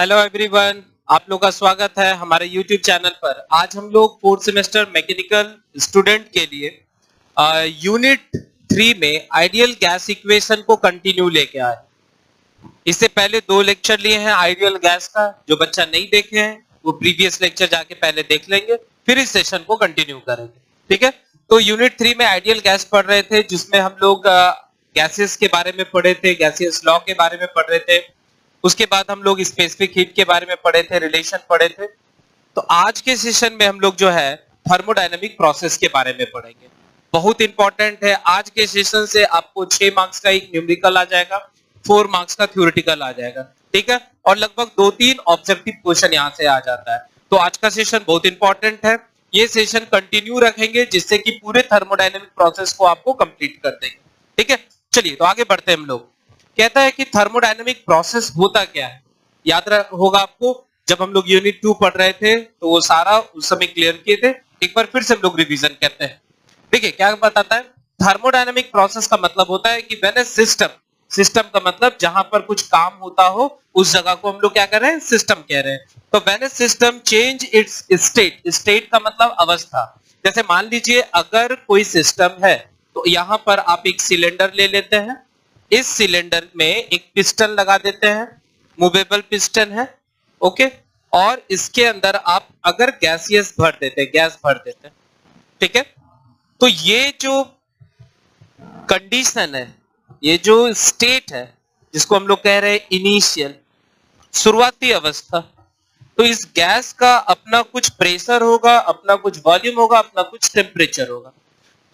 Hello everyone, आप लोग का स्वागत है हमारे YouTube चैनल पर। आज हम लोग फोर्थ सेमेस्टर मैकेनिकल स्टूडेंट के लिए यूनिट 3 में आइडियल गैस इक्वेशन को कंटिन्यू लेके आए। इससे पहले 2 लेक्चर लिए हैं आइडियल गैस का। जो बच्चा नहीं देखे हैं वो प्रीवियस लेक्चर जाके पहले देख लेंगे, फिर इस सेशन को कंटिन्यू करेंगे। ठीक है, तो यूनिट 3 में आइडियल गैस पढ़ रहे थे, जिसमें हम लोग गैसेस के बारे में पढ़े थे, गैसियस लॉ के बारे में पढ़ रहे थे। उसके बाद हम लोग स्पेसिफिक हीट के बारे में पढ़े थे, रिलेशन पढ़े थे। तो आज के सेशन में हम लोग जो है थर्मोडायनामिक प्रोसेस के बारे में पढ़ेंगे। बहुत इंपॉर्टेंट है। आज के सेशन से आपको 6 मार्क्स का एक न्यूमेरिकल आ जाएगा, 4 मार्क्स का थ्योरेटिकल आ जाएगा। ठीक है, और लगभग 2-3 ऑब्जेक्टिव क्वेश्चन यहाँ से आ जाता है। तो आज का सेशन बहुत इंपॉर्टेंट है। ये सेशन कंटिन्यू रखेंगे जिससे कि पूरे थर्मोडायनामिक प्रोसेस को आपको कंप्लीट कर देंगे। ठीक है, चलिए तो आगे बढ़ते हैं हम लोग। कहता है कि थर्मोडायनामिक प्रोसेस होता क्या है। याद होगा आपको, जब हम लोग यूनिट 2 पढ़ रहे थे तो वो सारा उस समय क्लियर किए थे। एक बार फिर से हम लोग रिवीजन करते हैं। देखिए क्या बताता है। थर्मोडायनामिक प्रोसेस का मतलब होता है कि व्हेन ए सिस्टम का मतलब जहां पर कुछ काम होता हो उस जगह को हम लोग क्या कर रहे हैं, सिस्टम कह रहे हैं। तो when A system change it's state का मतलब अवस्था। जैसे मान लीजिए अगर कोई सिस्टम है तो यहां पर आप एक सिलेंडर ले लेते हैं, इस सिलेंडर में एक पिस्टन लगा देते हैं, मूवेबल पिस्टन है, ओके, और इसके अंदर आप अगर गैस भर देते हैं। ठीक है, तो ये जो कंडीशन है, ये जो स्टेट है, जिसको हम लोग कह रहे हैं इनिशियल, शुरुआती अवस्था, तो इस गैस का अपना कुछ प्रेशर होगा, अपना कुछ वॉल्यूम होगा, अपना कुछ टेम्परेचर होगा।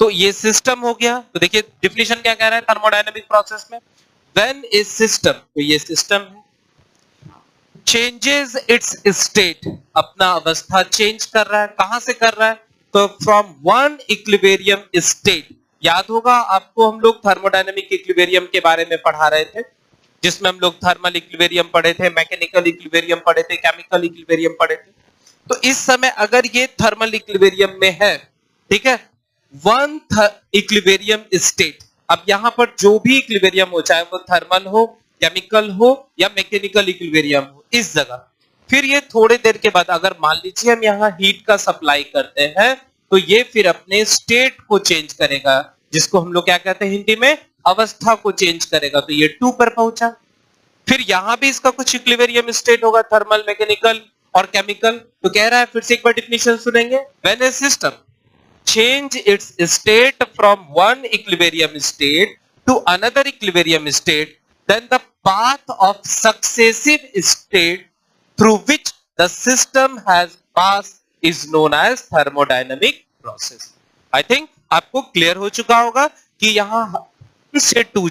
तो ये सिस्टम हो गया। तो देखिए डिफिनेशन क्या कह रहा है थर्मोडायनामिक प्रोसेस में। व्हेन ए सिस्टम, तो ये सिस्टम है, चेंजेस इट्स स्टेट, अपना अवस्था चेंज कर रहा है। कहां से कर रहा है? तो फ्रॉम वन इक्विलिब्रियम स्टेट। याद होगा आपको, हम लोग थर्मोडायनामिक इक्विलिब्रियम के बारे में पढ़ा रहे थे, जिसमें हम लोग थर्मल इक्विलिब्रियम पढ़े थे, मैकेनिकल इक्विलिब्रियम पढ़े थे, केमिकल इक्विलिब्रियम पढ़े थे। तो इस समय अगर ये थर्मल इक्विलिब्रियम में है, ठीक है, वन इक्विलिब्रियम स्टेट। अब यहां पर जो भी इक्विलिब्रियम हो, चाहे वो थर्मल हो, केमिकल हो या मैकेनिकल इक्विलिब्रियम हो, इस जगह फिर ये थोड़ी देर के बाद अगर मान लीजिए हम यहां हीट का सप्लाई करते हैं तो ये फिर अपने स्टेट को चेंज करेगा, जिसको हम लोग क्या कहते हैं हिंदी में, अवस्था को चेंज करेगा। तो ये 2 पर पहुंचा। फिर यहां भी इसका कुछ इक्विलिब्रियम स्टेट होगा, थर्मल, मैकेनिकल और केमिकल। तो कह रहा है, फिर से एक बार डिफिनेशन सुनेंगे। When A system change its state from one equilibrium state to another equilibrium state, then the path of successive state through which the system has passed is known as thermodynamic process. I think आपको clear हो चुका होगा कि यहाँ 1 से 2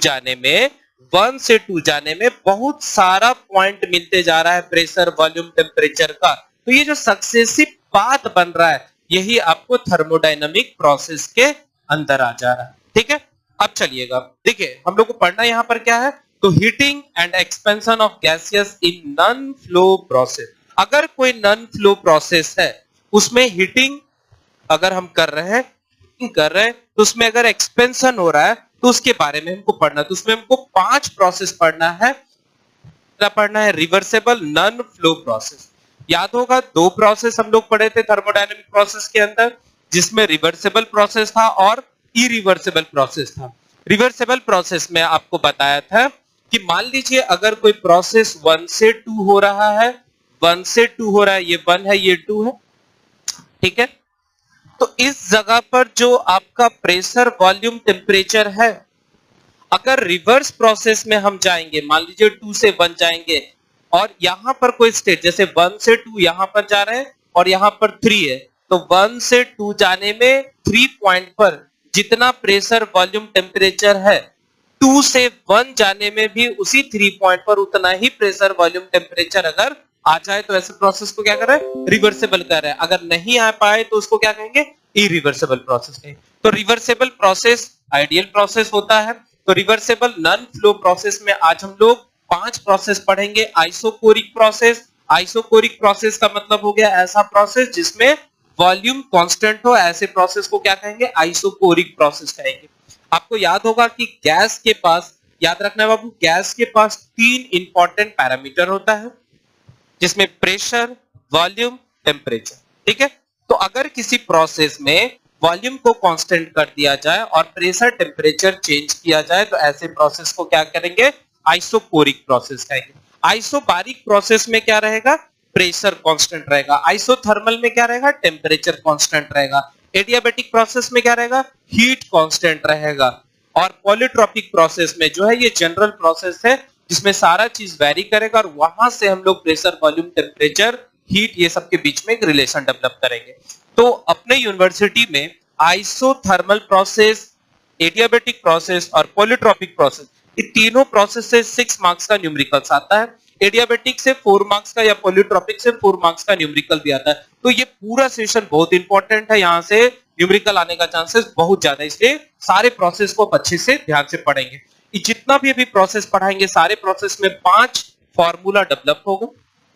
जाने में बहुत सारा पॉइंट मिलते जा रहा है, प्रेशर, वॉल्यूम, टेम्परेचर का। तो ये जो सक्सेसिव पाथ बन रहा है, यही आपको थर्मोडायनामिक प्रोसेस के अंदर आ जा रहा है। ठीक है, अब चलिएगा, देखिए हम लोग को पढ़ना यहाँ पर क्या है। तो heating and expansion of gases in non flow process. अगर कोई नॉन फ्लो प्रोसेस है, उसमें हीटिंग अगर हम कर रहे हैं तो उसमें अगर एक्सपेंशन हो रहा है तो उसके बारे में हमको पढ़ना। तो उसमें हमको 5 प्रोसेस पढ़ना है। Reversible non flow process. याद होगा 2 प्रोसेस हम लोग पढ़े थे थर्मोडायनामिक प्रोसेस के अंदर, जिसमें रिवर्सेबल प्रोसेस था और इरिवर्सेबल प्रोसेस था। रिवर्सेबल प्रोसेस में आपको बताया था कि मान लीजिए अगर कोई प्रोसेस 1 से 2 हो रहा है, 1 से 2 हो रहा है, ये 1 है, ये 2 है, ठीक है। तो इस जगह पर जो आपका प्रेशर, वॉल्यूम, टेम्परेचर है, अगर रिवर्स प्रोसेस में हम जाएंगे, मान लीजिए 2 से 1 जाएंगे और यहां पर कोई स्टेट, जैसे 1 से 2 यहां पर जा रहे हैं और यहां पर 3 है, तो 1 से 2 जाने में 3 पॉइंट पर जितना प्रेशर, वॉल्यूम, टेम्परेचर है, 2 से 1 जाने में भी उसी 3 पॉइंट पर उतना ही प्रेशर, वॉल्यूम, टेम्परेचर अगर आ जाए तो ऐसे प्रोसेस को क्या कर रहा है, रिवर्सेबल कर रहा है। अगर नहीं आ पाए तो उसको क्या कहेंगे, इरिवर्सेबल प्रोसेस कहेंगे। तो रिवर्सेबल प्रोसेस आइडियल प्रोसेस होता है। तो रिवर्सेबल नॉन फ्लो प्रोसेस में आज हम लोग 5 प्रोसेस पढ़ेंगे। Isochoric process. आइसोकोरिक प्रोसेस का मतलब हो गया ऐसा प्रोसेस जिसमें वॉल्यूम कांस्टेंट हो, ऐसे प्रोसेस को क्या कहेंगे, आइसोकोरिक प्रोसेस कहेंगे। आपको याद होगा कि गैस के पास, याद रखना बाबू, गैस के पास 3 इंपॉर्टेंट पैरामीटर होता है। जिसमें प्रेशर, वॉल्यूम, टेम्परेचर, ठीक है। तो अगर किसी प्रोसेस में वॉल्यूम को कांस्टेंट कर दिया जाए और प्रेशर, टेम्परेचर चेंज किया जाए तो ऐसे प्रोसेस को क्या करेंगे? आइसोकोरिक प्रोसेस कहेंगे। आइसोबारिक प्रोसेस में क्या रहेगा? प्रेशर कांस्टेंट रहेगा। आइसोथर्मल में क्या रहेगा? टेम्परेचर कांस्टेंट रहेगा। एडियाबैटिक प्रोसेस में क्या रहेगा? हीट कांस्टेंट रहेगा। और पॉलीट्रोपिक प्रोसेस में जो है ये जनरल प्रोसेस है जिसमें सारा चीज वेरी करेगा और वहां से हम लोग प्रेशर, वॉल्यूम, टेम्परेचर, हीट ये सब के बीच में एक रिलेशन डेवलप करेंगे। तो अपने यूनिवर्सिटी में आइसोथर्मल प्रोसेस, एडियाबैटिक प्रोसेस और पॉलीट्रोपिक प्रोसेस, ये तीनों प्रोसेस से 6 मार्क्स का न्यूमेरिकल्स आता है। एडियाबैटिक से 4 मार्क्स का या पॉलीट्रोपिक से 4 मार्क्स का न्यूमेरिकल भी आता है। तो ये पूरा सेशन बहुत इंपॉर्टेंट है, यहां से न्यूमेरिकल आने का चांसेस बहुत ज्यादा है, इसलिए सारे प्रोसेस को अच्छे से ध्यान से पढ़ेंगे। जितना भी अभी प्रोसेस पढ़ाएंगे सारे प्रोसेस में 5 फॉर्मूला डेवलप होगा,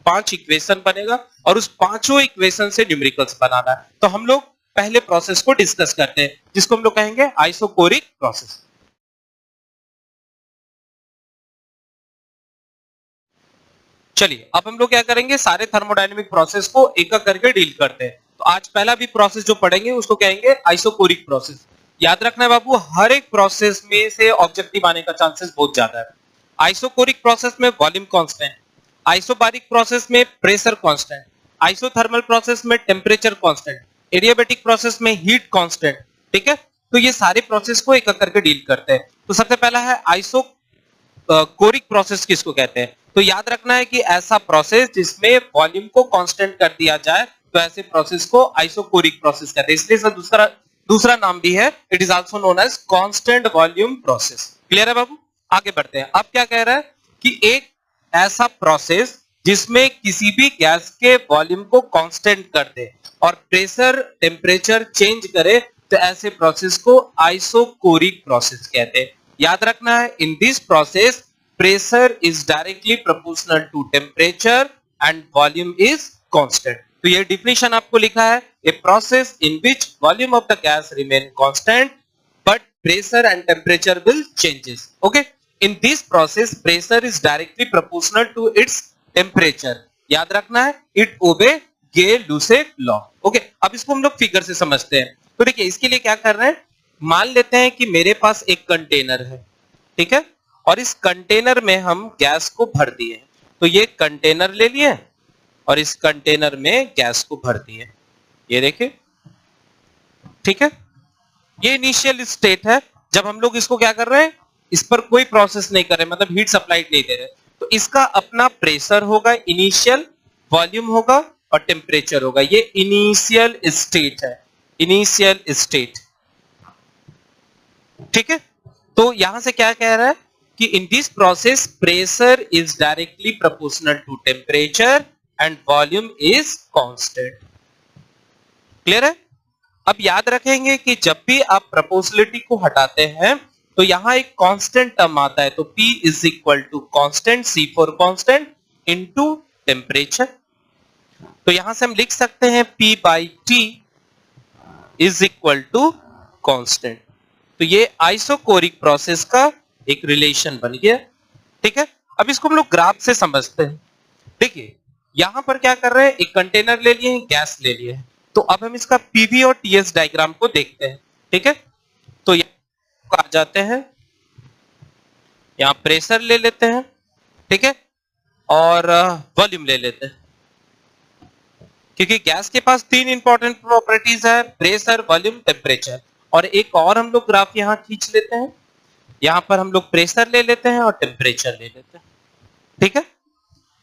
5 इक्वेशन बनेगा और उस पांचों इक्वेशन से न्यूमेरिकल्स बनाना है। तो हम लोग पहले प्रोसेस को डिस्कस करते हैं जिसको हम लोग कहेंगे आइसोकोरिक प्रोसेस। चलिए अब हम लोग क्या करेंगे? सारे थर्मोडायनेमिक प्रोसेस को एक एक करके डील करते हैं। तो आज पहला भी प्रोसेस जो पढ़ेंगे उसको कहेंगे आइसोकोरिक प्रोसेस। याद रखना है बाबू, हर एक प्रोसेस में से ऑब्जेक्टिव आने का चांसेस बहुत ज्यादा है। आइसोकोरिक प्रोसेस में वॉल्यूम कांस्टेंट, आइसोबारिक प्रोसेस में प्रेशर कांस्टेंट, आइसोथर्मल प्रोसेस में टेम्परेचर कांस्टेंट, एडियाबैटिक प्रोसेस में हीट कांस्टेंट, ठीक है। तो ये सारे प्रोसेस को एक एक करके डील करते हैं। तो सबसे पहला है आइसोकोरिक प्रोसेस किसको कहते हैं? तो याद रखना है कि ऐसा प्रोसेस जिसमें वॉल्यूम को कांस्टेंट कर दिया जाए तो ऐसे प्रोसेस को आइसोकोरिक प्रोसेस कहते हैं। इसलिए इसका दूसरा नाम भी है, it is also known as constant volume process. Clear है बाबू? आगे बढ़ते हैं। अब क्या कह रहा है कि एक ऐसा प्रोसेस जिसमें किसी भी गैस के वॉल्यूम को कांस्टेंट कर दे और प्रेशर, टेम्परेचर चेंज करे तो ऐसे प्रोसेस को आइसोकोरिक प्रोसेस कहते हैं। याद रखना है, in this process pressure is directly proportional to temperature and volume is constant। तो ये definition आपको लिखा है, a process in which volume of the gas remain constant but pressure and temperature will changes। Okay, in this process pressure is directly proportional to its temperature। याद रखना है, it obey Gay-Lussac law। Okay, अब इसको हम लोग figure से समझते हैं। तो देखिए इसके लिए क्या कर रहे हैं, मान लेते हैं कि मेरे पास एक कंटेनर है, ठीक है, और इस कंटेनर में हम गैस को भर दिए। तो ये कंटेनर ले लिए और इस कंटेनर में गैस को भर दिए, ये देखिए, ठीक है। ये इनिशियल स्टेट है जब हम लोग इसको क्या कर रहे हैं, इस पर कोई प्रोसेस नहीं कर रहे, मतलब हीट सप्लाई नहीं दे रहे। तो इसका अपना प्रेशर होगा इनिशियल, वॉल्यूम होगा और टेम्परेचर होगा। ये इनिशियल स्टेट है, इनिशियल स्टेट, ठीक है। तो यहां से क्या कह रहा है कि in this process pressure is directly proportional to temperature and volume is constant। Clear है? अब याद रखेंगे कि जब भी आप प्रोपोर्शनलिटी को हटाते हैं तो यहां एक कांस्टेंट टर्म आता है, तो P is equal to constant, C for constant into temperature। तो यहां से हम लिख सकते हैं P by T is equal to constant। तो ये आइसोकोरिक प्रोसेस का एक रिलेशन बन गया, ठीक है। अब इसको हम लोग ग्राफ से समझते हैं। देखिए यहां पर क्या कर रहे हैं, एक कंटेनर ले लिए हैं, गैस ले लिए हैं। तो अब हम इसका पीवी और टीएस डायग्राम को देखते हैं, ठीक है। तो यहां आ जाते हैं, यहां प्रेशर ले लेते हैं, ठीक है, और वॉल्यूम ले लेते हैं, क्योंकि गैस के पास 3 इंपॉर्टेंट प्रॉपर्टीज है, प्रेशर, वॉल्यूम, टेम्परेचर। और एक और हम लोग ग्राफ यहां खींच लेते हैं, यहां पर हम लोग प्रेशर ले लेते हैं और टेम्परेचर ले लेते हैं, ठीक है।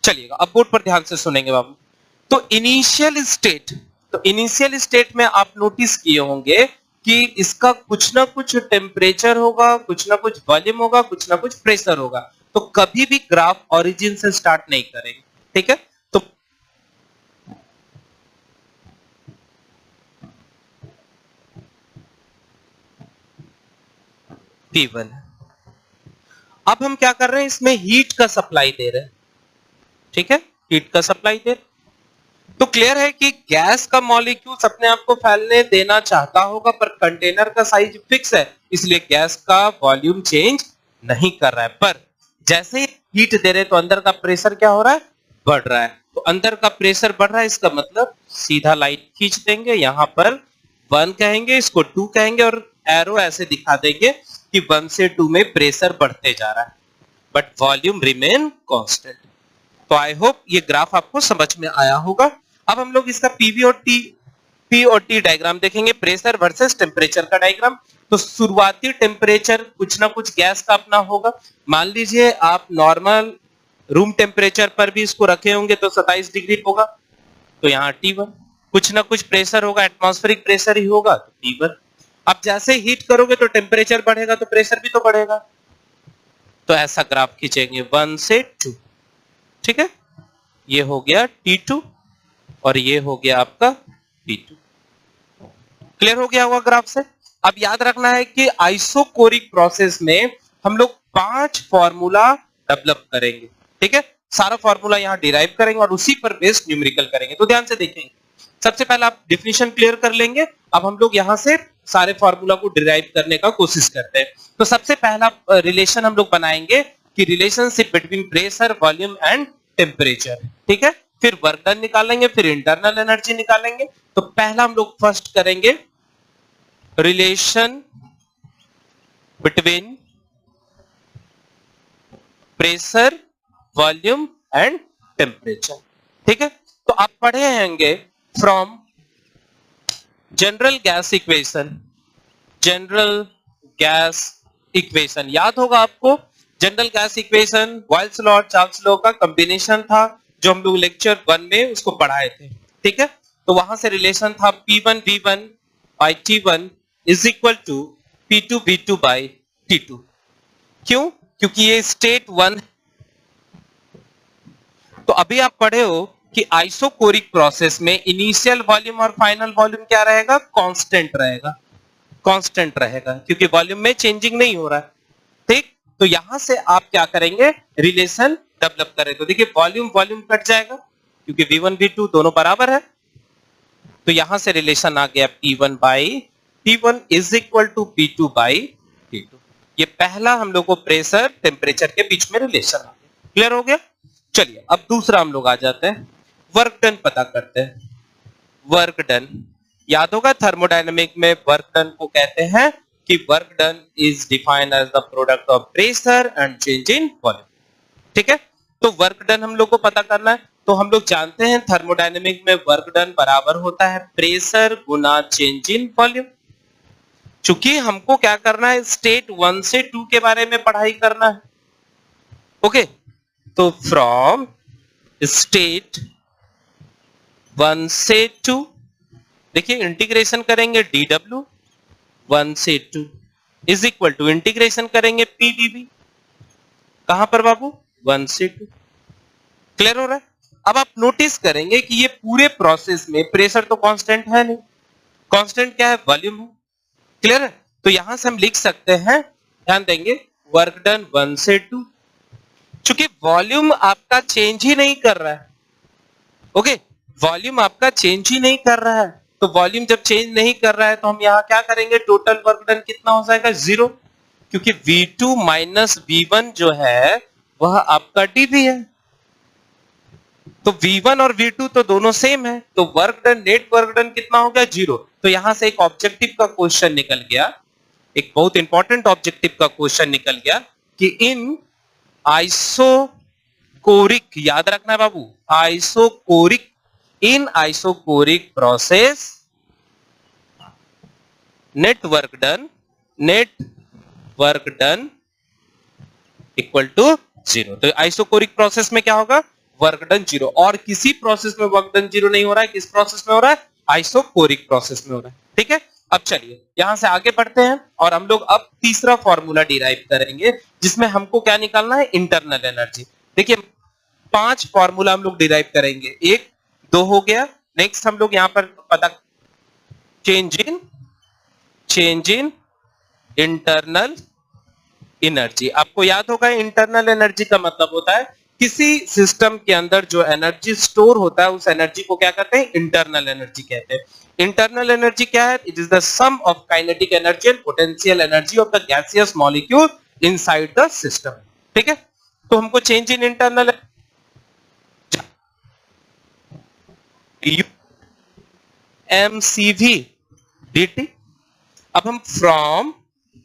चलिएगा अब बोर्ड पर ध्यान से सुनेंगे बाबू। तो इनिशियल स्टेट में आप नोटिस किए होंगे कि इसका कुछ ना कुछ टेम्परेचर होगा, कुछ ना कुछ वॉल्यूम होगा, कुछ ना कुछ प्रेशर होगा। तो कभी भी ग्राफ ओरिजिन से स्टार्ट नहीं करेंगे, ठीक है। तो P1, अब हम क्या कर रहे हैं, इसमें हीट का सप्लाई दे रहे हैं, ठीक है, हीट का सप्लाई दे। तो क्लियर है कि गैस का मॉलिक्यूल्स अपने आप को फैलने देना चाहता होगा, पर कंटेनर का साइज फिक्स है, इसलिए गैस का वॉल्यूम चेंज नहीं कर रहा है। पर जैसे ही हीट दे रहे तो अंदर का प्रेशर क्या हो रहा है, बढ़ रहा है, तो अंदर का प्रेशर बढ़ रहा है, इसका मतलब सीधा लाइन खींच देंगे, यहाँ पर 1 कहेंगे, इसको 2 कहेंगे और एरो ऐसे दिखा देंगे कि 1 से 2 में प्रेशर बढ़ते जा रहा है, बट वॉल्यूम रिमेन कांस्टेंट। तो आई होप ये ग्राफ आपको समझ में आया होगा। अब हम लोग इसका पी और टी डायग्राम देखेंगे, प्रेशर वर्सेस टेम्परेचर का डायग्राम। तो शुरुआती टेम्परेचर कुछ ना कुछ गैस का अपना होगा। मान लीजिए आप नॉर्मल रूम टेम्परेचर पर भी इसको रखे होंगे तो 27 डिग्री होगा, तो यहाँ T1। कुछ ना कुछ प्रेशर होगा, एटमॉस्फेरिक प्रेशर ही होगा, तो T1। अब जैसे हीट करोगे तो टेम्परेचर बढ़ेगा तो प्रेशर भी तो बढ़ेगा, तो ऐसा ग्राफ खींचेंगे 1 से 2, ठीक है। ये हो गया T2 और ये हो गया आपका T2। क्लियर हो गया होगा ग्राफ से। अब याद रखना है कि आइसोकोरिक प्रोसेस में हम लोग 5 फॉर्मूला डेवलप करेंगे, ठीक है। सारा फॉर्मूला यहाँ डिराइव करेंगे और उसी पर बेस्ड न्यूमेरिकल करेंगे। तो ध्यान से देखेंगे, सबसे पहले आप डिफिनेशन क्लियर कर लेंगे। अब हम लोग यहाँ से सारे फॉर्मूला को डिराइव करने का कोशिश करते हैं। तो सबसे पहला रिलेशन हम लोग बनाएंगे कि relationship between pressure, volume and temperature, ठीक है। फिर वर्क डन निकालेंगे, फिर इंटरनल एनर्जी निकालेंगे। तो पहला हम लोग फर्स्ट करेंगे relation between pressure, volume and temperature, ठीक है। तो आप पढ़े होंगे from general gas equation, general gas equation याद होगा आपको। General gas equation Boyle's law और चार्ल्स लॉ का कॉम्बिनेशन था, जो हम लोग लेक्चर 1 में उसको पढ़ाए थे, ठीक है। तो वहां से रिलेशन था P1 V1 by T1 is equal to P2 V2 by T2। क्यों? क्योंकि ये स्टेट 1। तो अभी आप पढ़े हो कि आइसोकोरिक प्रोसेस में इनिशियल वॉल्यूम और फाइनल वॉल्यूम क्या रहेगा? कांस्टेंट रहेगा, कांस्टेंट रहेगा, क्योंकि वॉल्यूम में चेंजिंग नहीं हो रहा है, ठीक। तो यहां से आप क्या करेंगे? रिलेशन डेवलप करें। तो देखिए वॉल्यूम वॉल्यूम कट जाएगा क्योंकि V1 V2 दोनों बराबर है, तो यहां से रिलेशन आ गया P1 by T1 is equal to P2 by T2। ये पहला हम लोग को प्रेशर टेम्परेचर के बीच में रिलेशन आ गया। क्लियर हो गया? चलिए अब दूसरा हम लोग आ जाते हैं, वर्क डन पता करते हैं। वर्क डन याद होगा, थर्मोडायनेमिक में वर्क डन को कहते हैं कि work done is defined as the product of pressure and change in volume, ठीक है। तो वर्क डन हम लोग को पता करना है। तो हम लोग जानते हैं थर्मोडायनेमिक में वर्क डन बराबर होता है pressure Guna change in volume. चूंकि हमको क्या करना है, स्टेट 1 से 2 के बारे में पढ़ाई करना है, ओके। तो फ्रॉम स्टेट 1 से 2, देखिए इंटीग्रेशन करेंगे dw 1 से 2 इज इक्वल टू इंटीग्रेशन करेंगे pdv, कहां पर बाबू? 1 से 2। क्लियर हो रहा है? अब आप नोटिस करेंगे कि ये पूरे प्रोसेस में प्रेशर तो कांस्टेंट है नहीं, कांस्टेंट क्या है? वॉल्यूम है। क्लियर है? तो यहां से हम लिख सकते हैं, ध्यान देंगे, वर्क डन 1 से 2। चूंकि वॉल्यूम आपका चेंज ही नहीं कर रहा है, ओके, वॉल्यूम आपका चेंज ही नहीं कर रहा है, तो वॉल्यूम जब चेंज नहीं कर रहा है तो हम यहां क्या करेंगे? टोटल वर्क डन कितना हो जाएगा? 0, क्योंकि V2 माइनस V1 जो है वह आपका dV है। तो V1 और V2 तो दोनों सेम है, तो work done, net work done कितना हो गया? 0। तो यहां से एक ऑब्जेक्टिव का क्वेश्चन निकल गया, एक बहुत इंपॉर्टेंट ऑब्जेक्टिव का क्वेश्चन निकल गया कि इन आइसोकोरिक, याद रखना है बाबू, isochoric, in isochoric process net work done equal to 0। तो आइसोकोरिक प्रोसेस में क्या होगा? Work done 0। और किसी प्रोसेस में वर्क डन 0 नहीं हो रहा है, किस प्रोसेस में हो रहा है? आइसोकोरिक प्रोसेस में हो रहा है, ठीक है। अब चलिए यहां से आगे बढ़ते हैं और हम लोग अब तीसरा फॉर्मूला डिराइव करेंगे, जिसमें हमको क्या निकालना है? Internal energy. देखिए 5 फॉर्मूला हम लोग डिराइव करेंगे, 1 2 हो गया। नेक्स्ट हम लोग यहां पर पता चेंज इन इंटरनल एनर्जी। आपको याद होगा इंटरनल एनर्जी का मतलब होता है किसी सिस्टम के अंदर जो एनर्जी स्टोर होता है उस एनर्जी को क्या कहते हैं? इंटरनल एनर्जी कहते हैं। इंटरनल एनर्जी क्या है? It is the sum of kinetic energy and potential energy of the gaseous molecule inside the system, ठीक है। तो हमको change in internal, mcv dt। अब हम फ्रॉम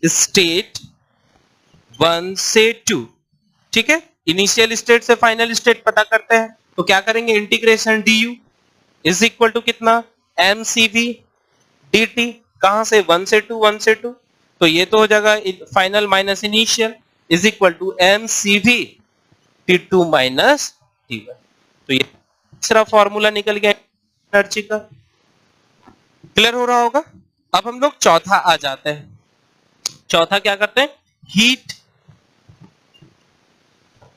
स्टेट 1 से 2, ठीक है, इनिशियल स्टेट से फाइनल स्टेट पता करते हैं, तो क्या करेंगे, integration du is equal to कितना, mcv dt। कहां से, 1 से 2, 1 से 2, तो ये तो हो जाएगा final minus initial is equal to mcv t2 minus t1। तो ये दूसरा फॉर्मूला निकल गया एनर्जी का। क्लियर हो रहा होगा। अब हम लोग चौथा आ जाते हैं। चौथा क्या करते हैं, हीट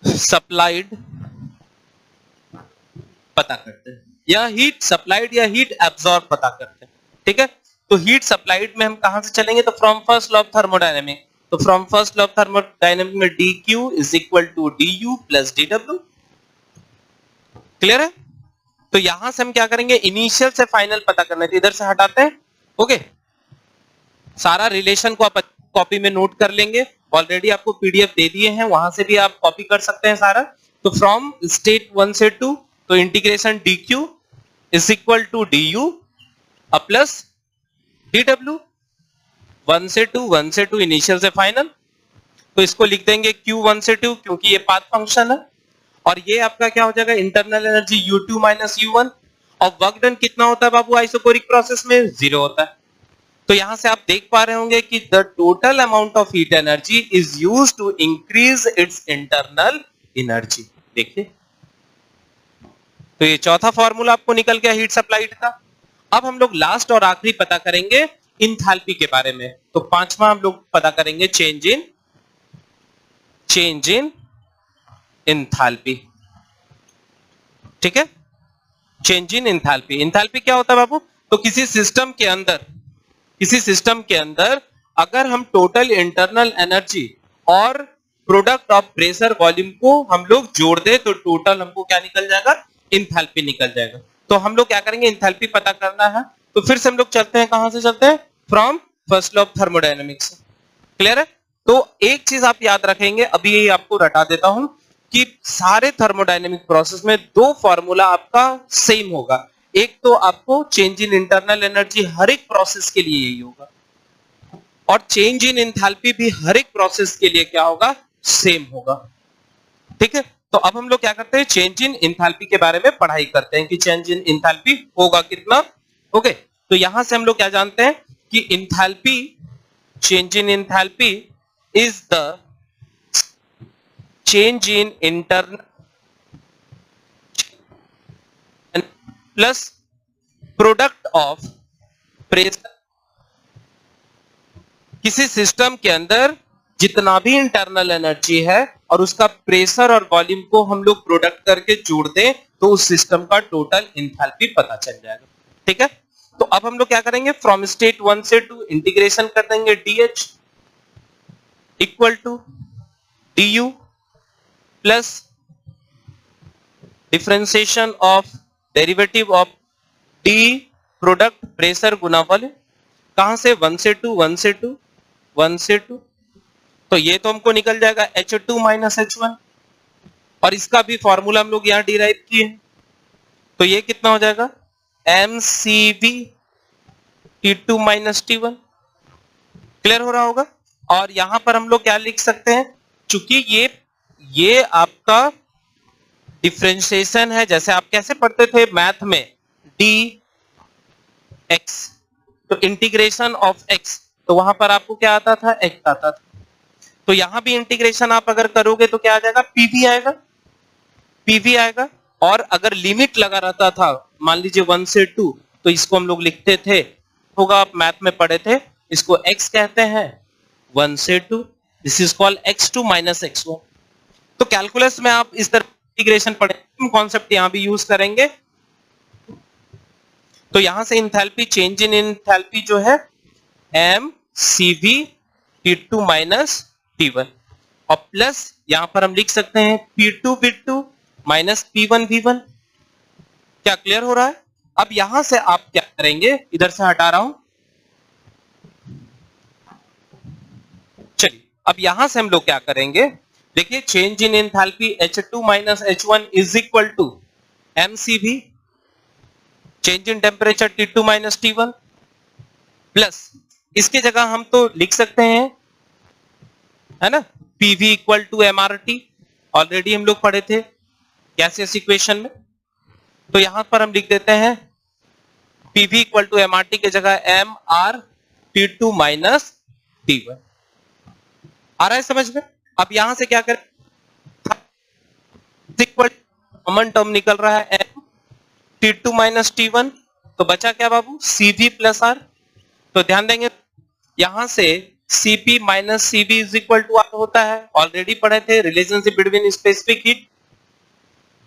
सप्लाइड पता करते हैं, या हीट सप्लाइड या हीट एब्जॉर्ब पता करते हैं, ठीक है। तो हीट सप्लाइड में हम कहां से चलेंगे, तो from first law of thermodynamic. तो from first law of thermodynamic में dq is equal to du plus dw। Clear है। तो यहां से हम क्या करेंगे, इनिशियल से फाइनल पता करना है, इधर से हटाते हैं। ओके, सारा रिलेशन को आप कॉपी में नोट कर लेंगे, ऑलरेडी आपको पीडीएफ दे दिए हैं, वहां से भी आप कॉपी कर सकते हैं सारा। तो फ्रॉम स्टेट 1 से 2, तो integration dq is equal to du plus dw। 1 से 2, 1 से 2 इनिशियल से फाइनल, तो इसको लिख देंगे q1 से 2 क्योंकि ये पाथ फंक्शन है, और ये आपका क्या हो जाएगा, internal energy u2 minus u1। और वर्क डन कितना होता है बाबू आइसोकोरिक प्रोसेस में, 0 होता है। तो यहां से आप देख पा रहे होंगे कि the total amount of heat energy is used to increase its internal energy. देखिए, तो ये चौथा फॉर्मूला आपको निकल गया हीट सप्लाइड का। अब हम लोग लास्ट और आखिरी पता करेंगे इंथैल्पी के बारे में। तो पांचवा हम लोग पता करेंगे चेंज इन इंथैल्पी, ठीक है। चेंज इन इंथैल्पी, इंथैल्पी क्या होता है बाबू, तो किसी सिस्टम के अंदर अगर हम टोटल इंटरनल एनर्जी और प्रोडक्ट ऑफ प्रेशर वॉल्यूम को हम लोग जोड़ दे तो टोटल हमको क्या निकल जाएगा, इंथैल्पी निकल जाएगा। तो हम लोग क्या करेंगे, इंथैल्पी पता करना है। तो फिर से हम लोग चलते हैं, कहां से चलते हैं, from first law of thermodynamics. Clear है। तो एक चीज आप याद रखेंगे, अभी यही आपको रटा देता हूं, कि सारे थर्मोडायनेमिक प्रोसेस में दो फॉर्मूला आपका सेम होगा। एक तो आपको चेंज इन इंटरनल एनर्जी हर एक प्रोसेस के लिए यही होगा, और चेंज इन एंथैल्पी भी हर एक प्रोसेस के लिए क्या होगा, सेम होगा, ठीक है। तो अब हम लोग क्या करते हैं, चेंज इन एंथैल्पी के बारे में पढ़ाई करते हैं कि चेंज इन एंथैल्पी होगा कितना। ओके, तो यहां से हम लोग क्या जानते हैं कि enthalpy, change in enthalpy is the change in internal plus product of pressure. किसी सिस्टम के अंदर जितना भी इंटरनल एनर्जी है और उसका प्रेशर और वॉल्यूम को हम लोग प्रोडक्ट करके जोड़ दें तो उस सिस्टम का टोटल एंथैल्पी पता चल जाएगा, ठीक है। तो अब हम लोग क्या करेंगे, फ्रॉम स्टेट 1 से 2 इंटीग्रेशन कर देंगे dH equal to du plus differentiation of derivative of d product pressure गुना वॉल्यूम। कहां से, 1 से 2, 1 से 2, 1 से 2, तो ये तो हमको निकल जाएगा H2 माइनस H1, और इसका भी फॉर्मूला हम लोग यहां डिराइव किए हैं। तो ये कितना हो जाएगा, mCV T2 minus T1। Clear हो रहा होगा। और यहां पर हम लोग क्या लिख सकते हैं, चूंकि ये आपका डिफरेंशिएशन है, जैसे आप कैसे पढ़ते थे मैथ में, dx, तो इंटीग्रेशन ऑफ x, तो वहां पर आपको क्या आता था, x आता था। तो यहां भी इंटीग्रेशन आप अगर करोगे तो क्या आ जाएगा, pv आएगा, pv आएगा। और अगर लिमिट लगा रहता था, मान लीजिए 1 से 2, तो इसको हम लोग लिखते थे, होगा आप मैथ में पढ़े थे, इसको x कहते हैं 1 से 2, this is called x2 minus x1। तो कैलकुलस में आप इस तरह इंटीग्रेशन पढ़े, कॉन्सेप्ट यहां भी यूज करेंगे। तो यहां से इंथैल्पी, चेंज इन इंथैल्पी जो है mCV T2 माइनस T1, और प्लस यहां पर हम लिख सकते हैं P2 V2 minus P1 V1। क्या क्लियर हो रहा है। अब यहां से आप क्या करेंगे, इधर से हटा रहा हूं, चलिए अब यहां से हम लोग क्या करेंगे, देखिए change in enthalpy H2 minus H1 is equal to mCV, change in temperature T2 minus T1 plus इसके जगह हम तो लिख सकते हैं, है ना, PV equal to MRT, already हम लोग पढ़े थे गैसियस इक्वेशन में। तो यहां पर हम लिख देते हैं PV इक्वल टू MRT के जगह MRT2 माइनस T1। आ रहा है समझ में? अब यहां से क्या करें, कॉमन टर्म निकल रहा है MT2 माइनस T1, तो बचा क्या बाबू, CV प्लस R। तो ध्यान देंगे यहां से Cp minus Cv is equal to R होता है, ऑलरेडी पढ़े थे रिलेशनशिप बिटवीन स्पेसिफिक हीट।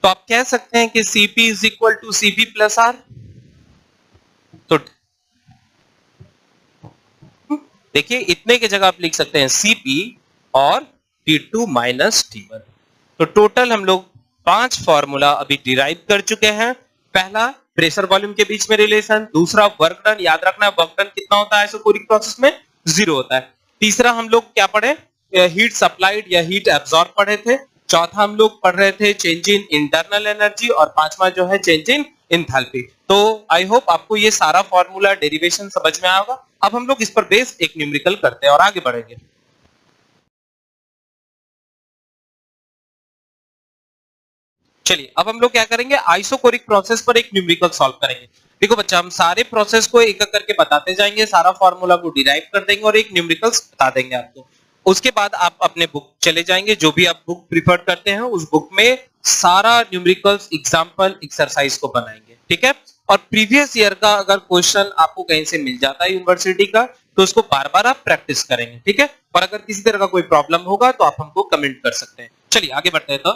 तो आप कह सकते हैं कि Cp is equal to Cv plus R। तो देखिए इतने की जगह आप लिख सकते हैं Cp और T2 माइनस T1। तो टोटल हम लोग 5 फॉर्मूला अभी डिराइव कर चुके हैं। पहला प्रेशर वॉल्यूम के बीच में रिलेशन, दूसरा वर्क डन, याद रखना वर्क डन कितना होता है आइसोकोरिक प्रोसेस में, 0 होता है। तीसरा हम लोग क्या पढ़े, हीट सप्लाइड या हीट एब्जॉर्ब पढ़े थे। चौथा हम लोग पढ़ रहे थे चेंज इन इंटरनल एनर्जी, और पांचवा जो है चेंज इन एंथैल्पी। तो आई होप आपको ये सारा फॉर्मूला डेरिवेशन समझ में आएगा। अब हम लोग इस पर बेस्ड एक न्यूमेरिकल करते हैं और आगे बढ़ेंगे। चलिए अब हम लोग क्या करेंगे, आइसोकोरिक प्रोसेस पर एक न्यूमेरिकल सॉल्व करेंगे। देखो बच्चा, हम सारे प्रोसेस को एक एक करके बताते जाएंगे, सारा फॉर्मूला को डिराइव कर देंगे और एक न्यूमेरिकल बता देंगे आपको। उसके बाद आप अपने बुक चले जाएंगे, जो भी आप बुक प्रिफर करते हैं उस बुक में सारा न्यूमेरिकल्स एग्जांपल एक्सरसाइज को बनाएंगे, ठीक है। और प्रीवियस ईयर का अगर क्वेश्चन आपको कहीं से मिल जाता है यूनिवर्सिटी का, तो उसको बार बार आप प्रैक्टिस करेंगे, ठीक है। और अगर किसी तरह का कोई प्रॉब्लम होगा तो आप हमको कमेंट कर सकते हैं। चलिए आगे बढ़ते हैं। तो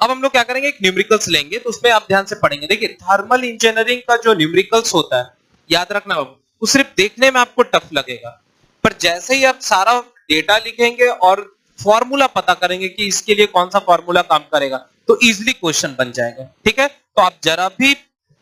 अब हम लोग क्या करेंगे, एक न्यूमेरिकल्स लेंगे, तो उसमें आप ध्यान से पढ़ेंगे। देखिए थर्मल इंजीनियरिंग का जो न्यूमेरिकल्स होता है, याद रखना बाबू, वो सिर्फ देखने में आपको टफ लगेगा, पर जैसे ही आप सारा डेटा लिखेंगे और फॉर्मूला पता करेंगे कि इसके लिए कौन सा फॉर्मूला काम करेगा, तो इजीली क्वेश्चन बन जाएगा, ठीक है। तो आप जरा भी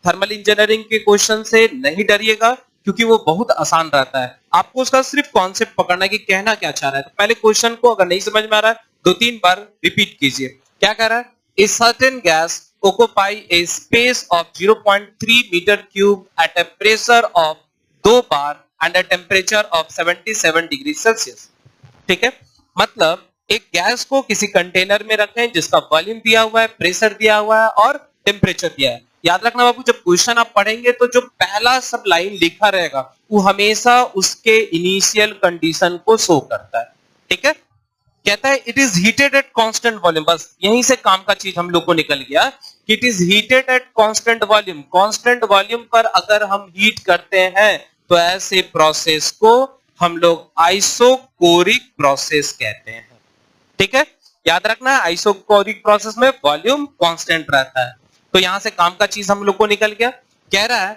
थर्मल इंजीनियरिंग के क्वेश्चन से नहीं डरिएगा, क्योंकि वो बहुत आसान रहता है। आपको उसका सिर्फ कॉन्सेप्ट पकड़ना है कि कहना क्या चाह रहा है। तो पहले क्वेश्चन को अगर नहीं समझ में आ रहा है, 2-3 बार रिपीट कीजिए। क्या कह रहा है, a certain gas occupy a space of 0.3 meter cube at a pressure of 2 bar and a temperature of 77 degree Celsius, ठीक है। मतलब एक गैस को किसी कंटेनर में रखें जिसका वॉल्यूम दिया हुआ है, प्रेशर दिया हुआ है और टेम्परेचर दिया है। याद रखना बाबू, जब क्वेश्चन आप पढ़ेंगे तो जो पहला सब लाइन लिखा रहेगा वो हमेशा उसके इनिशियल कंडीशन को शो करता है, ठीक है। कहता है it is heated at constant volume, बस यहीं से काम का चीज हम लोग को निकल गया कि it is heated at constant volume. Constant volume पर अगर हम हीट करते हैं तो ऐसे प्रोसेस को हम लोग आइसोकोरिक प्रोसेस कहते हैं, ठीक है। याद रखना है आइसोकोरिक प्रोसेस में वॉल्यूम कांस्टेंट रहता है। तो यहां से काम का चीज हम लोग को निकल गया। कह रहा है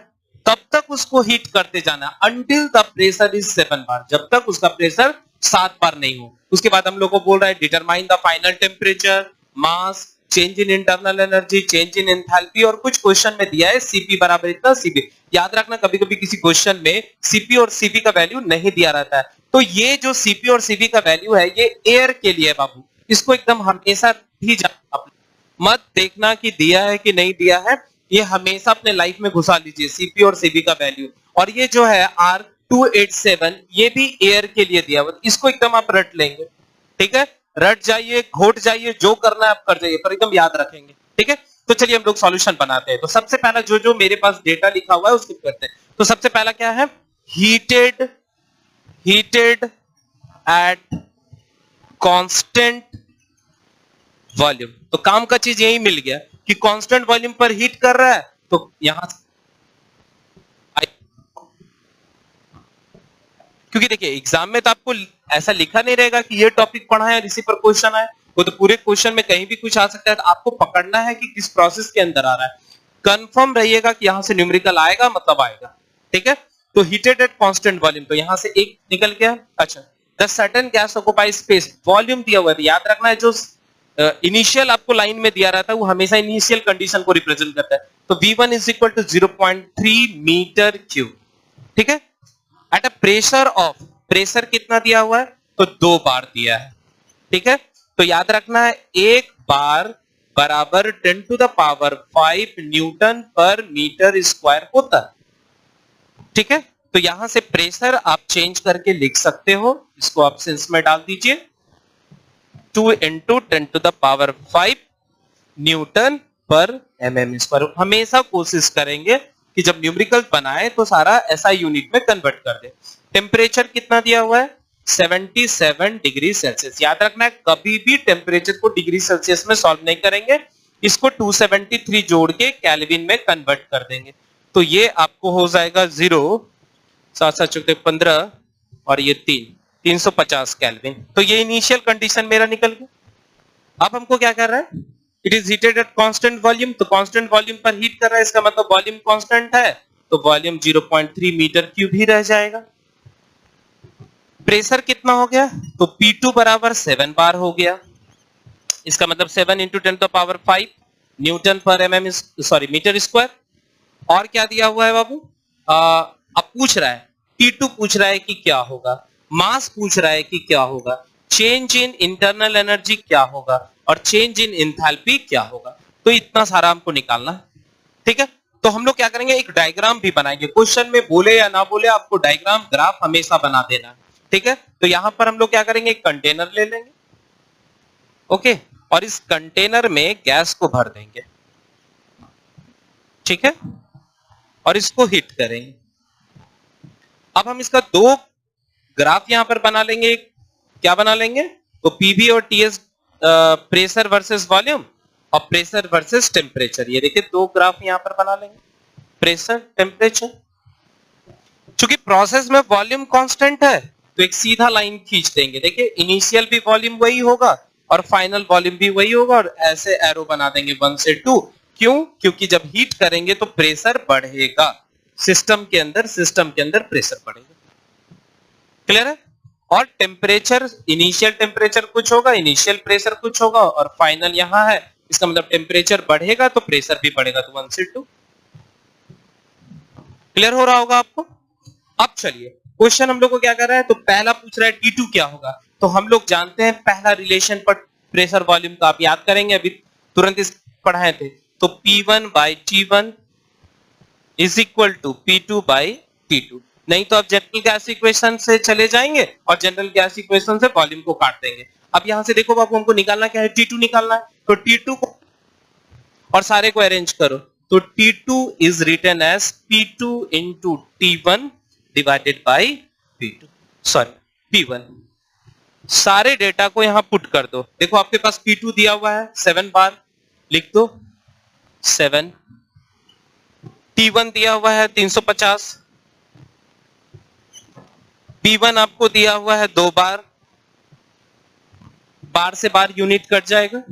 तब तक उसको हीट करते जाना अंटिल द प्रेशर इज 7 बार, जब तक उसका प्रेशर 7 बार नहीं हो। उसके बाद हम लोग को बोल रहा है determine the final temperature, mass, change in internal energy, change in enthalpy, और कुछ क्वेश्चन में दिया है Cp बराबर इतना Cv। याद रखना कभी कभी किसी क्वेश्चन में Cp और Cv का वैल्यू नहीं दिया रहता है, तो ये जो Cp और Cv का वैल्यू है ये एयर के लिए है बाबू, इसको एकदम हमेशा भी मत देखना कि दिया है कि नहीं दिया है, ये हमेशा अपने लाइफ में घुसा लीजिए Cp और Cv का वैल्यू। और ये जो है R287 ये भी एयर के लिए दिया हुआ, इसको एकदम आप रट लेंगे, ठीक है। रट जाइए, घोट जाइए, जो करना है आप कर जाइए, पर एकदम याद रखेंगे, ठीक है। तो चलिए हम लोग सॉल्यूशन बनाते हैं। तो सबसे पहला जो जो मेरे पास डेटा लिखा हुआ है उसको करते हैं। तो सबसे पहला क्या है, हीटेड एट कांस्टेंट वॉल्यूम। तो काम का चीज यही मिल गया कि कांस्टेंट वॉल्यूम पर हीट कर रहा है, तो यहां क्योंकि देखिए एग्जाम में तो आपको ऐसा लिखा नहीं रहेगा कि ये टॉपिक पढ़ा है और इसी पर क्वेश्चन आए, वो तो पूरे क्वेश्चन में कहीं भी कुछ आ सकता है। तो आपको पकड़ना है कि किस प्रोसेस के अंदर आ रहा है, कंफर्म रहिएगा कि यहां से न्यूमेरिकल आएगा मतलब आएगा, ठीक है। तो हीटेड एट कांस्टेंट वॉल्यूम, तो यहां से एक निकल गया। अच्छा, the certain gas occupy space, volume दिया हुआ है, याद रखना है जो इनिशियल आपको लाइन में दिया रहता है वो हमेशा इनिशियल कंडीशन को रिप्रेजेंट करता है। तो V1 is equal to 0.3 metre cube, ठीक है। At a pressure of, pressure कितना दिया हुआ है, तो 2 बार दिया है, ठीक है। तो याद रखना है 1 बार बराबर 10 टू द पावर 5 न्यूटन पर मीटर स्क्वायर होता है। ठीक है, तो यहां से प्रेशर आप चेंज करके लिख सकते हो, इसको आप सेंस में डाल दीजिए, 2 into 10 to the power 5 newton पर mm स्क्वायर। हमेशा कोशिश करेंगे कि जब न्यूमेरिकल बनाए तो सारा SI यूनिट में कन्वर्ट कर दे। टेम्परेचर कितना दिया हुआ है, 77 डिग्री सेल्सियस। याद रखना है, कभी भी टेम्परेचर को डिग्री सेल्सियस में सॉल्व नहीं करेंगे, इसको 273 जोड़ के केल्विन में कन्वर्ट कर देंगे। तो ये आपको हो जाएगा 0 7 7 14 15 और ये 350 केल्विन। तो ये इनिशियल कंडीशन मेरा निकल गया। अब हमको क्या कर रहा है, it is heated at constant volume, तो कांस्टेंट वॉल्यूम पर हीट कर रहा है, इसका मतलब वॉल्यूम कांस्टेंट है, तो वॉल्यूम 0.3 मीटर क्यूब ही रह जाएगा। प्रेशर कितना हो गया, तो P2 बराबर 7 बार हो गया, इसका मतलब 7 इंटू 10 टू पावर 5 न्यूटन पर मीटर स्क्वायर। और क्या दिया हुआ है बाबू, अब पूछ रहा है T2 पूछ रहा है कि क्या होगा, मास पूछ रहा है कि क्या होगा, चेंज इन इंटरनल एनर्जी क्या होगा और चेंज इन एंथैल्पी क्या होगा। तो इतना सारा हमको निकालना है। ठीक है, तो हम लोग क्या करेंगे, एक डायग्राम भी बनाएंगे, क्वेश्चन में बोले या ना बोले आपको डायग्राम ग्राफ हमेशा बना देना है। ठीक है, तो यहां पर हम लोग क्या करेंगे, एक कंटेनर ले लेंगे, ओके, और इस कंटेनर में गैस को भर देंगे। ठीक है, और इसको हीट करेंगे। अब हम इसका दो ग्राफ यहां पर बना लेंगे। क्या बना लेंगे, तो पीवी और टीएस, प्रेशर वर्सेस वॉल्यूम और प्रेशर वर्सेस टेम्परेचर। ये देखिए दो ग्राफ यहां पर बना लेंगे, प्रेशर टेम्परेचर। चूंकि प्रोसेस में वॉल्यूम कांस्टेंट है तो एक सीधा लाइन खींच देंगे। देखिए इनिशियल भी वॉल्यूम वही होगा और फाइनल वॉल्यूम भी वही होगा, और ऐसे एरो बना देंगे 1 से 2। क्यों, क्योंकि जब हीट करेंगे तो प्रेशर बढ़ेगा सिस्टम के अंदर प्रेशर बढ़ेगा। क्लियर है, और टेम्परेचर, इनिशियल टेम्परेचर कुछ होगा, इनिशियल प्रेशर कुछ होगा, और फाइनल यहां है, इसका मतलब टेम्परेचर बढ़ेगा तो प्रेशर भी बढ़ेगा, तो 1 से 2। क्लियर हो रहा होगा आपको। अब चलिए क्वेश्चन हम लोग को क्या कर रहा है, तो पहला पूछ रहा है T2 क्या होगा। तो हम लोग जानते हैं पहला रिलेशन पर प्रेशर वॉल्यूम का, आप याद करेंगे, अभी तुरंत इस पढ़ाए थे, तो P1 by T1 is equal to P2 by T2। नहीं तो आप जनरल गैस इक्वेशन से चले जाएंगे और जनरल गैस इक्वेशन से वॉल्यूम को काट देंगे। अब यहां से देखो बाबू, हमको निकालना क्या है, T2 निकालना है, तो T2 को और सारे को अरेंज करो, तो T2 is written as P2 into T1 divided by P1। सारे डेटा को यहां पुट कर दो। देखो आपके पास P2 दिया हुआ है 7 बार, लिख दो 7। T1 दिया हुआ है 350, P1 आपको दिया हुआ है 2 बार, बार से बार यूनिट कट जाएगा।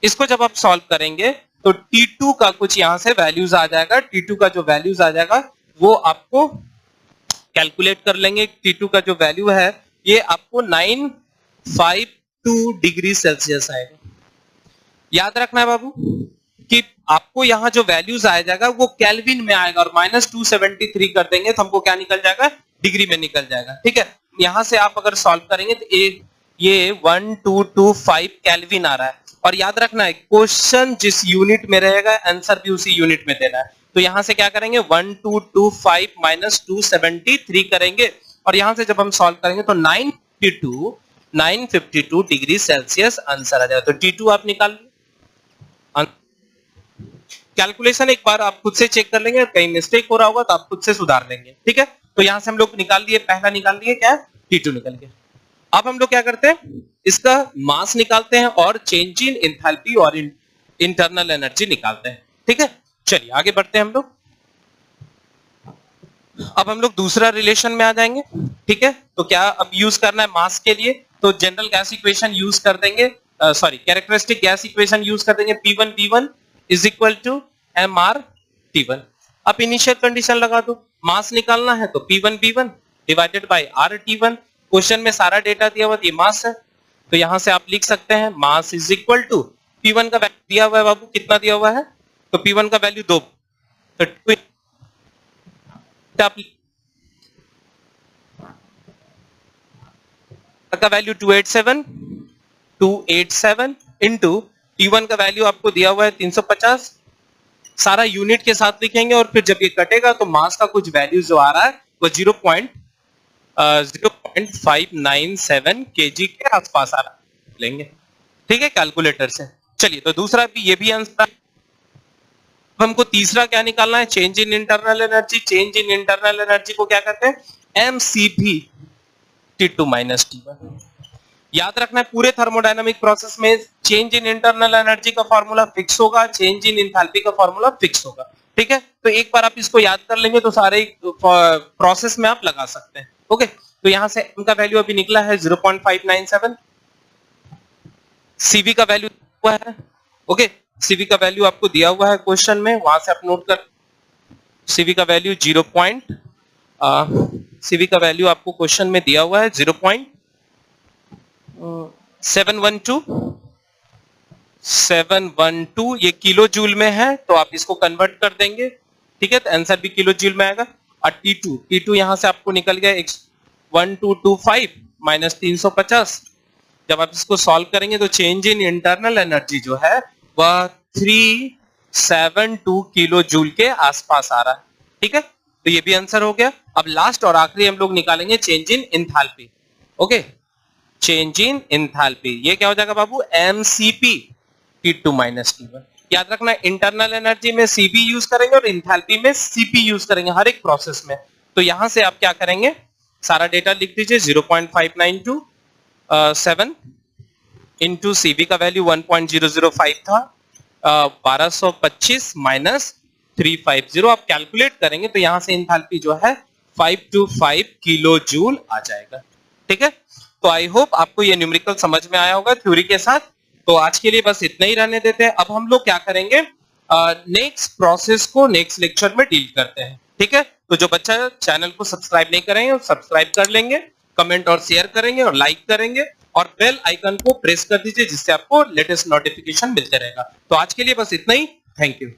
इसको जब आप सॉल्व करेंगे तो T2 का कुछ यहां से वैल्यूज आ जाएगा, T2 का जो वैल्यूज आ जाएगा वो आपको कैलकुलेट कर लेंगे। T2 का जो वैल्यू है ये आपको 952 डिग्री सेल्सियस आएगा। याद रखना है बाबू कि आपको यहां जो वैल्यूज आ जाएगा वो केल्विन में आएगा, और -273 कर देंगे तो हमको क्या निकल जाएगा, डिग्री में निकल जाएगा। ठीक है, यहां से आप अगर सॉल्व करेंगे तो ये 1225 केल्विन आ रहा है। और याद रखना है क्वेश्चन जिस यूनिट में रहेगा आंसर भी उसी यूनिट में देना है। तो यहां से क्या करेंगे, 1225 -273 करेंगे, और यहां से जब हम सॉल्व करेंगे तो 952 डिग्री सेल्सियस आंसर आ जाएगा। तो T2 आप निकाल लीजिए। कैलकुलेशन एक बार आप खुद से चेक कर लेंगे, कहीं मिस्टेक हो रहा होगा तो आप खुद से सुधार लेंगे। ठीक है, तो यहां से हम लोग निकाल लिए, पहला निकाल लिए क्या, T2 निकल गया। अब हम लोग क्या करते हैं, इसका मास निकालते हैं और चेंज इन एंथैल्पी और इंटरनल एनर्जी निकालते हैं। ठीक है, चलिए आगे बढ़ते हैं हम लोग। अब हम लोग दूसरा रिलेशन में आ जाएंगे। ठीक है, तो क्या अब यूज करना है मास के लिए, तो जनरल गैस इक्वेशन यूज कर देंगे, कैरेक्टरिस्टिक गैस इक्वेशन यूज कर देंगे, P1 V1 is equal to MR T1। अब इनिशियल कंडीशन लगा दो, मास निकालना है तो P1 V1 divided by R T1। Question में सारा डेटा दिया हुआ, ये मास है, तो यहां से आप लिख सकते हैं mass is equal to P1 का वैल्यू दिया हुआ है बाबू, कितना दिया हुआ है, तो P1 का वैल्यू 2, तो का वैल्यू 287 इंटू T1 का वैल्यू आपको दिया हुआ है 350, सारा यूनिट के साथ लिखेंगे और फिर जब ये कटेगा तो मास का कुछ वैल्यू जो आ रहा है वो 0.597 kg के आसपास आ रहा है, लेंगे। ठीक है, कैलकुलेटर से। चलिए, तो दूसरा भी ये भी आंसर। हमको तीसरा क्या निकालना है, change in internal energy. Change in internal energy को क्या कहते हैं, mCp T2 माइनस T1। याद रखना है, पूरे थर्मोडायनामिक प्रोसेस में चेंज इन इंटरनल एनर्जी का फॉर्मूला फिक्स होगा, चेंज इन एंथैल्पी का फॉर्मूला फिक्स होगा। ठीक है, तो एक बार आप इसको याद कर लेंगे तो सारे प्रोसेस में आप लगा सकते हैं। ओके, तो यहां से m का वैल्यू अभी निकला है 0.597, Cv का वैल्यू हुआ है। ओके, Cv का वैल्यू आपको दिया हुआ है क्वेश्चन में, वहां से आप नोट कर। Cv का वैल्यू Cv का वैल्यू आपको क्वेश्चन में दिया हुआ है 0.712, ये किलो जूल में है तो आप इसको कन्वर्ट कर देंगे। ठीक है, तो आंसर भी किलो जूल में आएगा। और T2 यहां से आपको निकल गया 1225 माइनस 350। जब आप इसको सॉल्व करेंगे तो चेंज इन इंटरनल एनर्जी जो है वह 372 किलो जूल के आसपास आ रहा है। ठीक है, तो ये भी आंसर हो गया। अब लास्ट और आखिरी हम लोग निकालेंगे change in enthalpy. Okay, change in enthalpy ये क्या हो जाएगा बाबू, mCp T2 माइनस T1। याद रखना, इंटरनल एनर्जी में Cp यूज करेंगे और एंथैल्पी में Cp यूज करेंगे हर एक प्रोसेस में। तो यहां से आप क्या करेंगे, सारा डेटा लिख दीजिए। 0.5927 इंटू Cv का वैल्यू 1.005 था, 1225 माइनस 350 आप कैलकुलेट करेंगे तो यहां से एंथैल्पी जो है 525 किलो जूल आ जाएगा। ठीक है, तो आई होप आपको ये न्यूमेरिकल समझ में आया होगा थ्योरी के साथ। तो आज के लिए बस इतना ही रहने देते हैं। अब हम लोग क्या करेंगे, नेक्स्ट प्रोसेस को नेक्स्ट लेक्चर में डील करते हैं। ठीक है, तो जो बच्चा चैनल को सब्सक्राइब नहीं करेंगे वो सब्सक्राइब कर लेंगे, कमेंट और शेयर करेंगे और लाइक करेंगे और बेल आइकन को प्रेस कर दीजिए जिससे आपको लेटेस्ट नोटिफिकेशन मिलते रहेगा। तो आज के लिए बस इतना ही, थैंक यू।